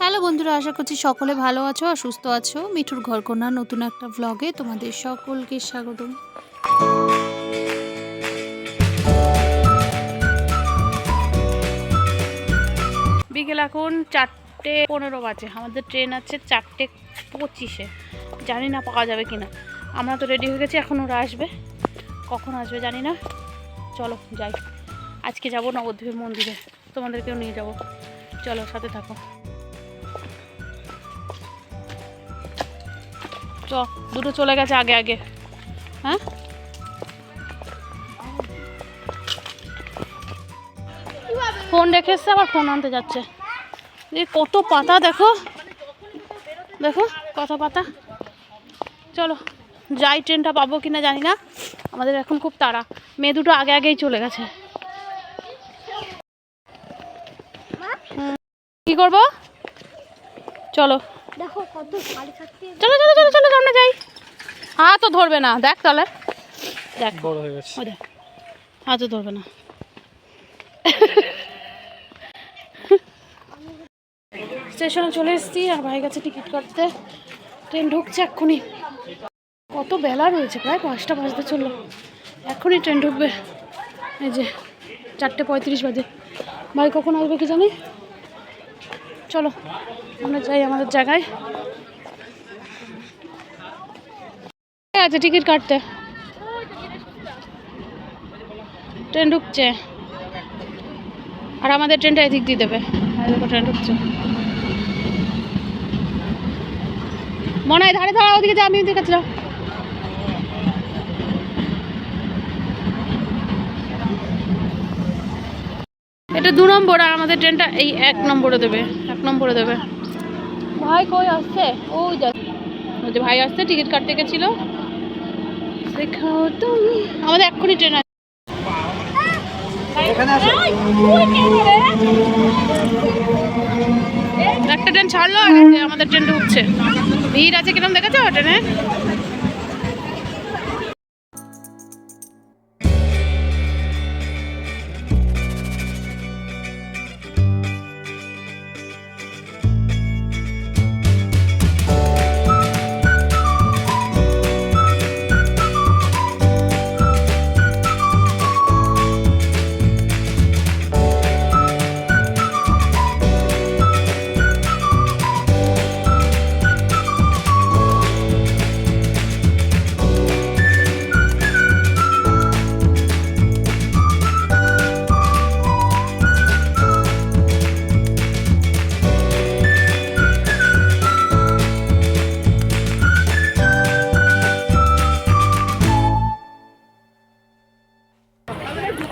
Hello বন্ধুরা, আশা করছি সকলে ভালো আছো আর সুস্থ আছো। মিঠুর ঘরকন্যার নতুন একটা ভ্লগে তোমাদের সকলকে স্বাগতম। বিকেল এখন 4:15 বাজে। আমাদের ট্রেন আছে 4:25-এ। জানি না পাওয়া যাবে কিনা। আমরা তো রেডি হয়ে গেছি, এখন ওরা আসবে। কখন আসবে জানি না। চলো যাই। আজকে যাব নবদ্বীপের মন্দিরে, তোমাদেরকেও নিয়ে যাব। চলো সাথে থাকো। দুটো চলে গেছে আগে আগে। হ্যাঁ, ফোন রেখে এসছে, আবার ফোন আনতে যাচ্ছে। কত পাতা দেখো দেখো, কত পাতা। চলো যাই, ট্রেনটা পাবো কিনা জানি না। আমাদের এখন খুব তাড়া, মেয়ে দুটো আগে আগেই চলে গেছে। কি করবো? চলো দেখো কত চলো চলো চলো চলো সামনে যাই। হাত তো ধরবে না, দেখ তাহলে, দেখ বড় হয়ে গেছে। হাত তো ধরবে না। স্টেশনে চলে এসেছি আর ভাই গেছে টিকিট কাটতে। ট্রেন ঢুকছে এক্ষুনি। কত বেলা রয়েছে, প্রায় 5টা বাজতে চললো। এক্ষুনি ট্রেন ঢুকবে। এই যে 4:35 বাজে। ভাই কখন আসবে কি জানি। চলো আমরা যাই আমাদের জায়গায়। আছে টিকিট কাটতে, ট্রেন ঢুকছে। আর আমাদের ট্রেনটা এদিক দিয়ে দেবে। ট্রেন ঢুকছে মনে হয়। ধারে ধারে ওদিকে যা, আমি ওদিকে কাছে যাও। এটা 2 নম্বর, আর আমাদের ট্রেনটা এই 1 নম্বরে দেবে। 1 নম্বরে দেবে। ভাই কই আসছে? ওই যে ভাই আসছে, টিকিট কাটতে গেছিল। দেখাও তুমি, আমাদের এক্ষুনি ট্রেন আছে। একটা ট্রেন ছাড়লো আর আমাদের ট্রেন ঢুকছে। ভিড় আছে কিরকম দেখেছো ট্রেনে?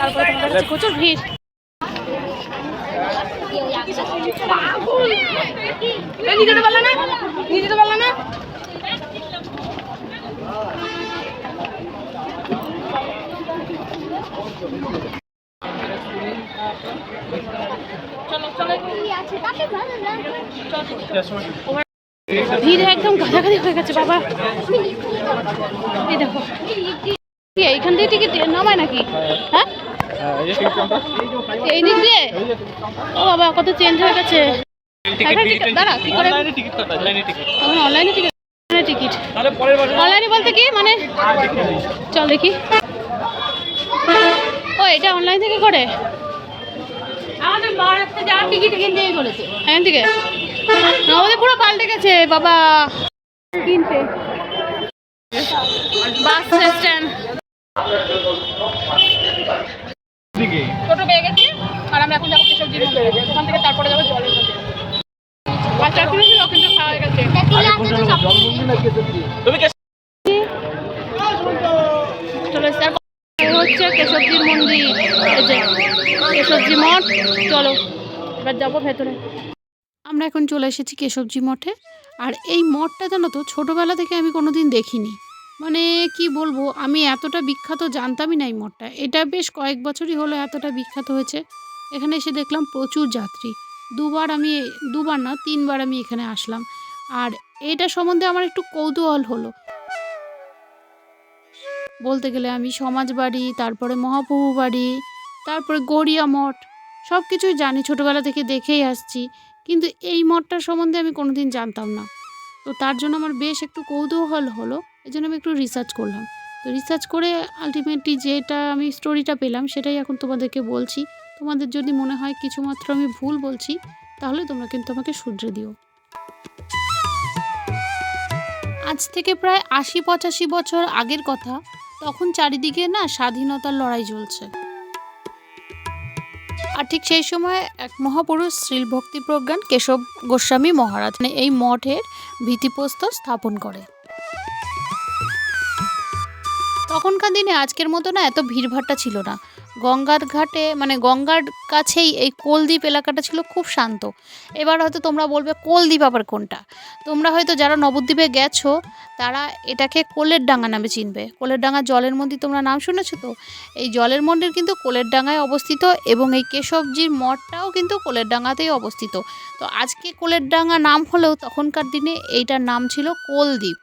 তারপরে তোমাদের কাছে প্রচুর ভিড়। ভিড় একদম গাদাগাদি হয়ে গেছে বাবা। এই দেখো, এইখান থেকে টিকিট নামায় নাকি? হ্যাঁ, এই দিক দিয়ে। ও বাবা, কত চেঞ্জ হয়ে গেছে। দাঁড়া, কি করে অনলাইনে টিকিট? অনলাইনে বলতে কি মানে? চল দেখি। ও, এটা অনলাইন থেকে করে? আমাদের মহারাষ্ট্রে যাওয়ার টিকিট এখান থেকেই করেছে। এখান থেকে আমাদের পুরো পাল্টে গেছে বাবা। কিনতে বাস স্ট্যান্ড টোটো পেয়ে গেছি। আর আমরা এখন যাবো কেশবজির মন্দিরে। ওখান থেকে তারপরে যাবো জলের মন্দিরে। বাচ্চা কিনেছিল কিন্তু খাওয়া হয়ে গেছে। চলে এসছে হচ্ছে কেশবজির মন্দির। এই যে কেশবজি মঠ। চলো এবার যাবো ভেতরে। আমরা এখন চলে এসেছি কেশবজি মঠে। আর এই মঠটা জানো তো, ছোটোবেলা থেকে আমি কোনোদিন দেখিনি। মানে কি বলবো, আমি এতটা বিখ্যাত জানতামই না এই মঠটা। এটা বেশ কয়েক বছরই হলো এতটা বিখ্যাত হয়েছে। এখানে এসে দেখলাম প্রচুর যাত্রী। দুবার না 3বার আমি এখানে আসলাম। আর এটা সম্বন্ধে আমার একটু কৌতূহল হলো। বলতে গেলে আমি সমাজবাড়ি, তারপরে মহাপ্রভু বাড়ি, তারপরে গড়িয়া মঠ সব কিছুই জানি, ছোটোবেলা থেকে দেখেই আসছি। কিন্তু এই মঠটার সম্বন্ধে আমি কোনোদিন জানতাম না। তো তার জন্য আমার বেশ একটু কৌতূহল হলো, এই জন্য আমি একটু রিসার্চ করলাম। তো রিসার্চ করে আলটিমেটলি যেটা আমি স্টোরিটা পেলাম সেটাই এখন তোমাদেরকে বলছি। তোমাদের যদি মনে হয় কিছুমাত্র আমি ভুল বলছি তাহলে তোমরা কিন্তু আমাকে শুধরে দিও। আজ থেকে প্রায় ৮০-৮৫ বছর আগের কথা। তখন চারিদিকে না স্বাধীনতার লড়াই চলছে। আর ঠিক সেই সময় এক মহাপুরুষ শ্রীল ভক্তিপ্রজ্ঞান কেশব গোস্বামী মহারাজ এই মঠের ভিত্তিপ্রস্তর স্থাপন করে। তখনকার দিনে আজকের মতো না এত ভিড়ভাট্টা ছিল না। গঙ্গার ঘাটে গঙ্গার কাছেই এই কোলদ্বীপ এলাকাটা ছিল খুব শান্ত। এবার হয়তো তোমরা বলবে কোলদ্বীপ আবার কোনটা? তোমরা হয়তো যারা নবদ্বীপে গেছো তারা এটাকে কোলের ডাঙ্গা নামে চিনবে। কোলের ডাঙ্গা জলের মন্দির তোমরা নাম শুনেছো তো? এই জলের মন্দির কিন্তু কোলের ডাঙ্গায় অবস্থিত এবং এই কেশবজির মঠটাও কিন্তু কোলের ডাঙ্গাতেই অবস্থিত। তো আজকে কোলের ডাঙ্গা নাম হলেও তখনকার দিনে এইটার নাম ছিল কোলদ্বীপ।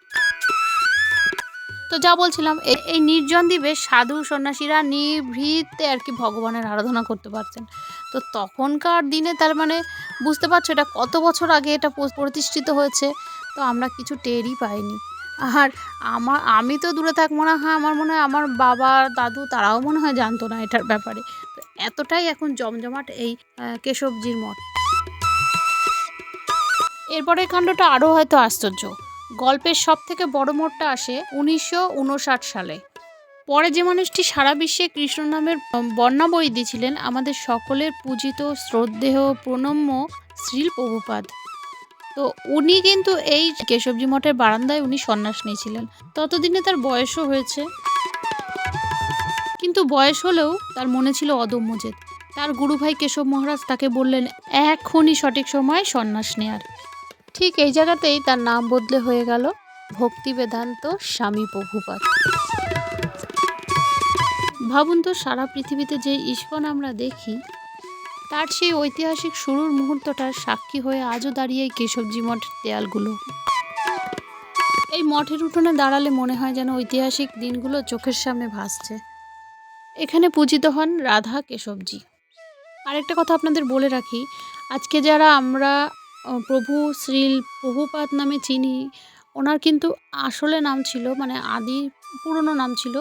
তো যা বলছিলাম, এই নির্জন দ্বীপে সাধু সন্ন্যাসীরা নিভৃতে আর কি ভগবানের আরাধনা করতে পারতেন। তো তখনকার দিনে তার বুঝতে পারছো এটা কত বছর আগে এটা প্রতিষ্ঠিত হয়েছে। তো আমরা কিছু টেরই পাইনি। আর আমি তো দূরে থাকবো না, হ্যাঁ আমার মনে হয় আমার বাবা দাদু তারাও মনে হয় জানতো না এটার ব্যাপারে। তো এতটাই এখন জমজমাট এই কেশবজির মঠ। এরপরের কাণ্ডটা আরও হয়তো আশ্চর্য। গল্পের সবথেকে বড় মোড়টা আসে 1959 সালে। পরে যে মানুষটি সারা বিশ্বে কৃষ্ণ নামের বর্ণা বই দিয়েছিলেন আমাদের সকলের পূজিত শ্রদ্ধেয় প্রণম্য শ্রীল প্রভুপাদ। তো উনি কিন্তু এই কেশবজি মঠের বারান্দায় উনি সন্ন্যাস নিয়েছিলেন। ততদিনে তার বয়সও হয়েছে, কিন্তু বয়স হলেও তার মনে ছিল অদম্য জেদ। তার গুরুভাই কেশব মহারাজ তাকে বললেন এখনই সঠিক সময় সন্ন্যাস নেয়ার। ঠিক এই জায়গাতেই তার নাম বদলে হয়ে গেল ভক্তি বেদান্ত স্বামী প্রভুপাদ। ভাবুন তো, সারা পৃথিবীতে যে ইস্কন আমরা দেখি তার সেই ঐতিহাসিক শুরুর মুহূর্তটার সাক্ষী হয়ে আজও দাঁড়িয়ে এই কেশবজি মঠের দেয়ালগুলো। এই মঠের উঠোনে দাঁড়ালে মনে হয় যেন ঐতিহাসিক দিনগুলো চোখের সামনে ভাসছে। এখানে পূজিত হন রাধা কেশবজি। আরেকটা কথা আপনাদের বলে রাখি, আজকে যারা আমরা প্রভু শ্রীল প্রভুপাদ নামে চিনি, ওনার কিন্তু আসলে নাম ছিল আদি পুরনো নাম ছিল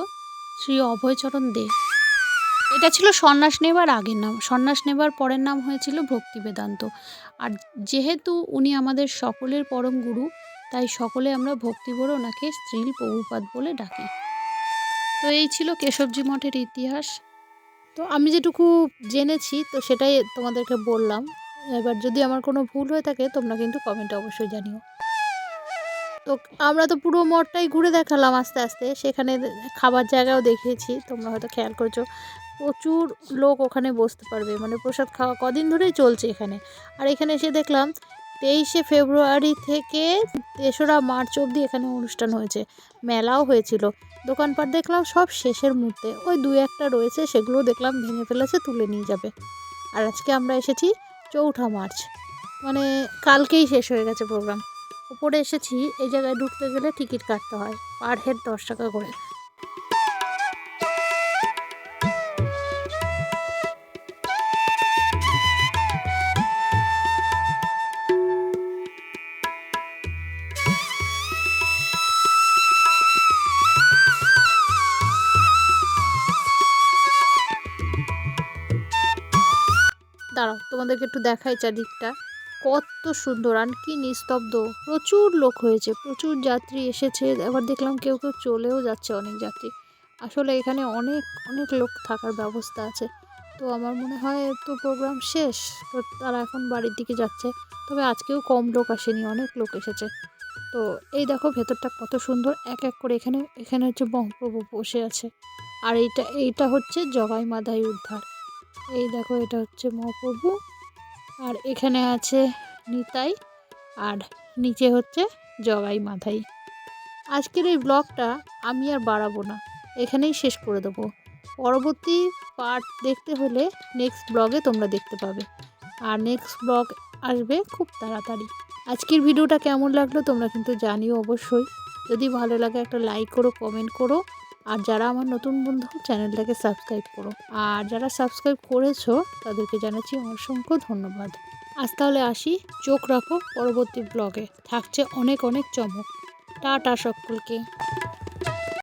শ্রী অভয়চরণ দে। এটা ছিল সন্ন্যাস নেবার আগের নাম। সন্ন্যাস নেবার পরের নাম হয়েছিল ভক্তি বেদান্ত। আর যেহেতু উনি আমাদের সকলের পরম গুরু, তাই সকলে আমরা ভক্তি ভরে ওনাকে শ্রীল প্রভুপাদ বলে ডাকি। তো এই ছিল কেশবজি মঠের ইতিহাস। তো আমি যেটুকু জেনেছি তো সেটাই তোমাদেরকে বললাম। এবার যদি আমার কোনো ভুল হয়ে থাকে তোমরা কিন্তু কমেন্টে অবশ্যই জানিও। তো আমরা তো পুরো মঠটাই ঘুরে দেখালাম আস্তে আস্তে। সেখানে খাবার জায়গাও দেখিয়েছি, তোমরা হয়তো খেয়াল করছো। প্রচুর লোক ওখানে বসতে পারবে, প্রসাদ খাওয়া কদিন ধরেই চলছে এখানে। আর এখানে এসে দেখলাম 23শে ফেব্রুয়ারি থেকে 3রা মার্চ অবধি এখানে অনুষ্ঠান হয়েছে, মেলাও হয়েছিল। দোকানপাট দেখলাম সব শেষের মুহূর্তে, ওই 2-1টা রয়েছে, সেগুলো দেখলাম ভেঙে ফেলেছে, তুলে নিয়ে যাবে। আর আজকে আমরা এসেছি 4ঠা মার্চ, কালকেই শেষ হয়ে গেছে প্রোগ্রাম। উপরে এসেছি, এই জায়গায় ঢুকতে গেলে টিকিট কাটতে হয়, পার হেড 10 টাকা করে। দাঁড়াও তোমাদেরকে একটু দেখাই চারদিকটা কত সুন্দর আর কি নিস্তব্ধ। প্রচুর লোক হয়েছে, প্রচুর যাত্রী এসেছে। এবার দেখলাম কেউ কেউ চলেও যাচ্ছে, অনেক যাত্রী। আসলে এখানে অনেক অনেক লোক থাকার ব্যবস্থা আছে। তো আমার মনে হয় তো প্রোগ্রাম শেষ, তো তারা এখন বাড়ির দিকে যাচ্ছে। তবে আজকেও কম লোক আসেনি, অনেক লোক এসেছে। তো এই দেখো ভেতরটা কত সুন্দর, এক এক করে এখানে হচ্ছে মহাপ্রভু বসে আছে। আর এইটা হচ্ছে জগাই মাধাই উদ্ধার। এই দেখো এটা হচ্ছে মহাপ্রভু, আর এখানে আছে নিতাই, আর নিচে হচ্ছে জগাই মাধাই। আজকের এই ব্লগটা আমি আর বাড়াবো না, এখানেই শেষ করে দেবো। পরবর্তী পার্ট দেখতে হলে নেক্সট ব্লগে তোমরা দেখতে পাবে, আর নেক্সট ব্লগ আসবে খুব তাড়াতাড়ি। আজকের ভিডিওটা কেমন লাগলো তোমরা কিন্তু জানিও অবশ্যই। যদি ভালো লাগে একটা লাইক করো, কমেন্ট করো, আর যারা আমার নতুন বন্ধু চ্যানেলটাকে সাবস্ক্রাইব করো। আর যারা সাবস্ক্রাইব করেছো তাদেরকে জানাচ্ছি অসংখ্য ধন্যবাদ। আজ তাহলে আসি, চোখ রাখো পরবর্তী ব্লগে, থাকছে অনেক অনেক চমক। টাটা সকলকে।